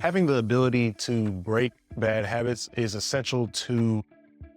Having the ability to break bad habits is essential to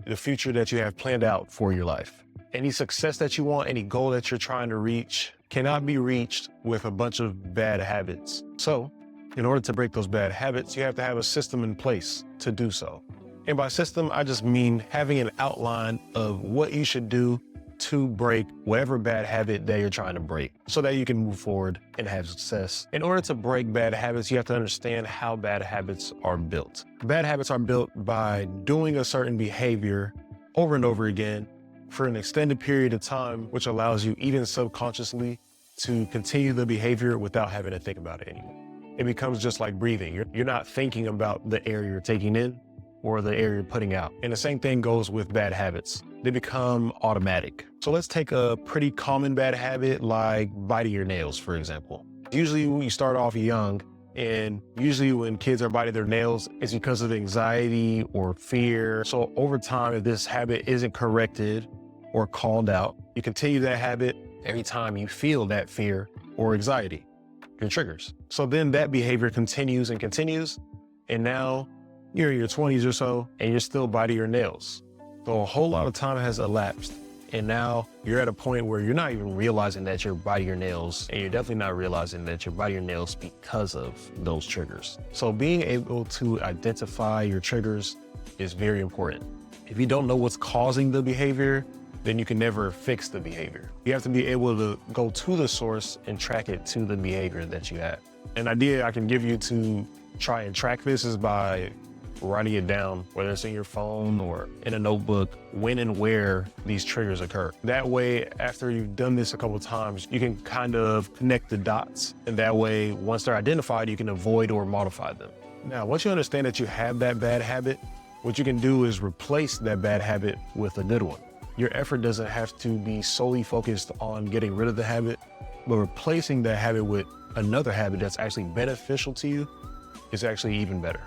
the future that you have planned out for your life. Any success that you want, any goal that you're trying to reach cannot be reached with a bunch of bad habits. So, in order to break those bad habits, you have to have a system in place to do so. And by system, I just mean having an outline of what you should do to break whatever bad habit that you're trying to break so that you can move forward and have success. In order to break bad habits, you have to understand how bad habits are built. Bad habits are built by doing a certain behavior over and over again for an extended period of time, which allows you, even subconsciously, to continue the behavior without having to think about it anymore. It becomes just like breathing. You're not thinking about the air you're taking in or the air you're putting out. And the same thing goes with bad habits. They become automatic. So let's take a pretty common bad habit like biting your nails, for example. Usually when you start off young, and usually when kids are biting their nails, it's because of anxiety or fear. So over time, if this habit isn't corrected or called out, you continue that habit every time you feel that fear or anxiety, your triggers. So then that behavior continues and continues, and now you're in your 20s or so, and you're still biting your nails. So a whole lot of time has elapsed, and now you're at a point where you're not even realizing that you're biting your nails, and you're definitely not realizing that you're biting your nails because of those triggers. So being able to identify your triggers is very important. If you don't know what's causing the behavior, then you can never fix the behavior. You have to be able to go to the source and track it to the behavior that you have. An idea I can give you to try and track this is by writing it down, whether it's in your phone or in a notebook, when and where these triggers occur. That way, after you've done this a couple of times, you can kind of connect the dots. And that way, once they're identified, you can avoid or modify them. Now, once you understand that you have that bad habit, what you can do is replace that bad habit with a good one. Your effort doesn't have to be solely focused on getting rid of the habit, but replacing that habit with another habit that's actually beneficial to you is actually even better.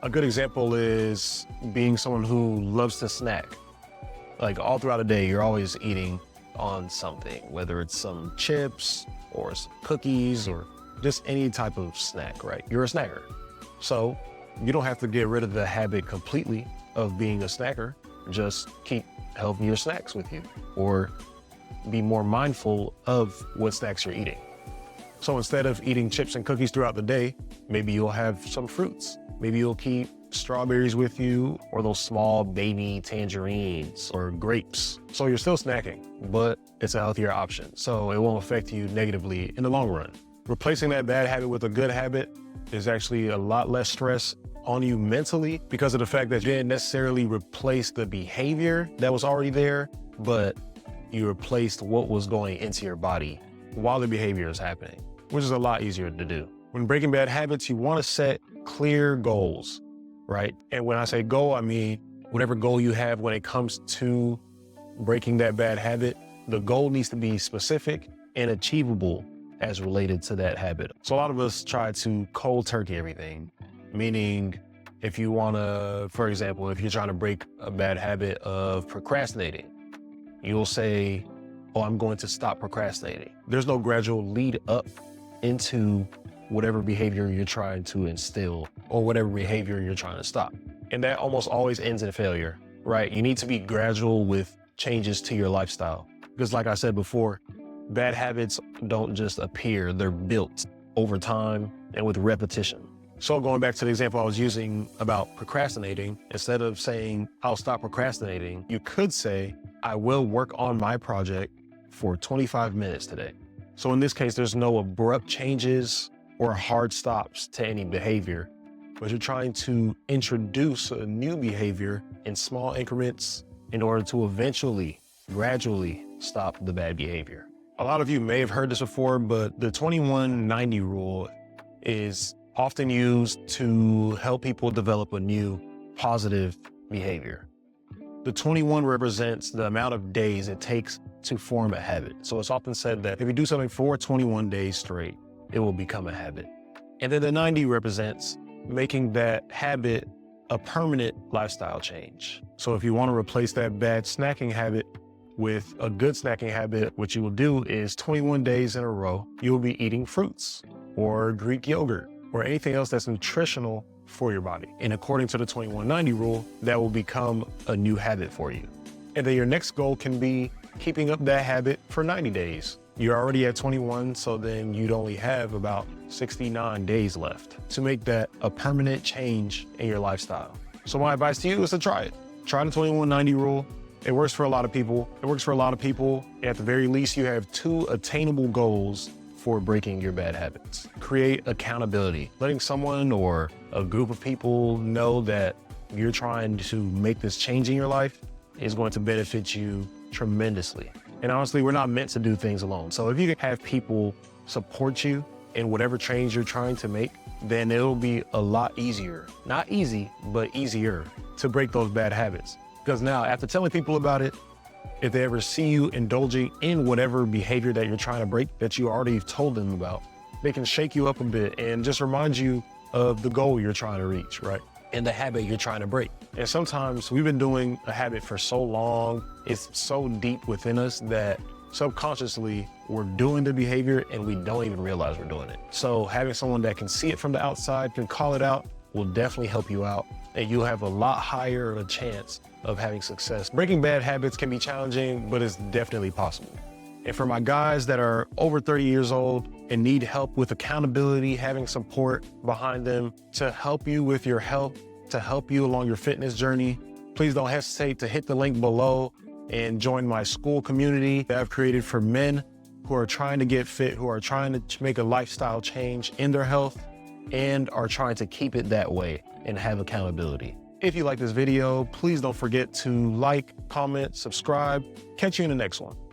A good example is being someone who loves to snack. Like all throughout the day, you're always eating on something, whether it's some chips or some cookies or just any type of snack, right? You're a snacker. So you don't have to get rid of the habit completely of being a snacker. Just keep healthier snacks with you or be more mindful of what snacks you're eating. So instead of eating chips and cookies throughout the day, maybe you'll have some fruits. Maybe you'll keep strawberries with you or those small baby tangerines or grapes. So you're still snacking, but it's a healthier option. So it won't affect you negatively in the long run. Replacing that bad habit with a good habit is actually a lot less stress on you mentally because of the fact that you didn't necessarily replace the behavior that was already there, but you replaced what was going into your body while the behavior is happening, which is a lot easier to do. When breaking bad habits, you want to set clear goals, right? And when I say goal, I mean whatever goal you have when it comes to breaking that bad habit, the goal needs to be specific and achievable as related to that habit. So a lot of us try to cold turkey everything, meaning if you want to, for example, if you're trying to break a bad habit of procrastinating, you'll say, oh, I'm going to stop procrastinating. There's no gradual lead up into whatever behavior you're trying to instill or whatever behavior you're trying to stop. And that almost always ends in failure, right? You need to be gradual with changes to your lifestyle. Because like I said before, bad habits don't just appear, they're built over time and with repetition. So going back to the example I was using about procrastinating, instead of saying, I'll stop procrastinating, you could say, I will work on my project for 25 minutes today. So in this case, there's no abrupt changes or hard stops to any behavior, but you're trying to introduce a new behavior in small increments in order to eventually, gradually stop the bad behavior. A lot of you may have heard this before, but the 21-90 rule is often used to help people develop a new positive behavior. The 21 represents the amount of days it takes to form a habit. So it's often said that if you do something for 21 days straight, it will become a habit. And then the 90 represents making that habit a permanent lifestyle change. So if you want to replace that bad snacking habit with a good snacking habit, what you will do is 21 days in a row, you'll be eating fruits or Greek yogurt or anything else that's nutritional for your body. And according to the 2190 rule, that will become a new habit for you. And then your next goal can be keeping up that habit for 90 days. You're already at 21, so then you'd only have about 69 days left to make that a permanent change in your lifestyle. So my advice to you is to try it. Try the 2190 rule. It works for a lot of people. At the very least, you have 2 attainable goals for breaking your bad habits. Create accountability. Letting someone or a group of people know that you're trying to make this change in your life is going to benefit you tremendously. And honestly, we're not meant to do things alone. So if you can have people support you in whatever change you're trying to make, then it'll be a lot easier. Not easy, but easier to break those bad habits. Because now, after telling people about it, if they ever see you indulging in whatever behavior that you're trying to break that you already told them about, they can shake you up a bit and just remind you of the goal you're trying to reach, right? And the habit you're trying to break. And sometimes we've been doing a habit for so long, it's so deep within us that subconsciously we're doing the behavior and we don't even realize we're doing it. So having someone that can see it from the outside, can call it out, will definitely help you out. And you'll have a lot higher of a chance of having success. Breaking bad habits can be challenging, but it's definitely possible. And for my guys that are over 30 years old and need help with accountability, having support behind them to help you with your health, to help you along your fitness journey, please don't hesitate to hit the link below and join my school community that I've created for men who are trying to get fit, who are trying to make a lifestyle change in their health and are trying to keep it that way and have accountability. If you like this video, please don't forget to like, comment, subscribe. Catch you in the next one.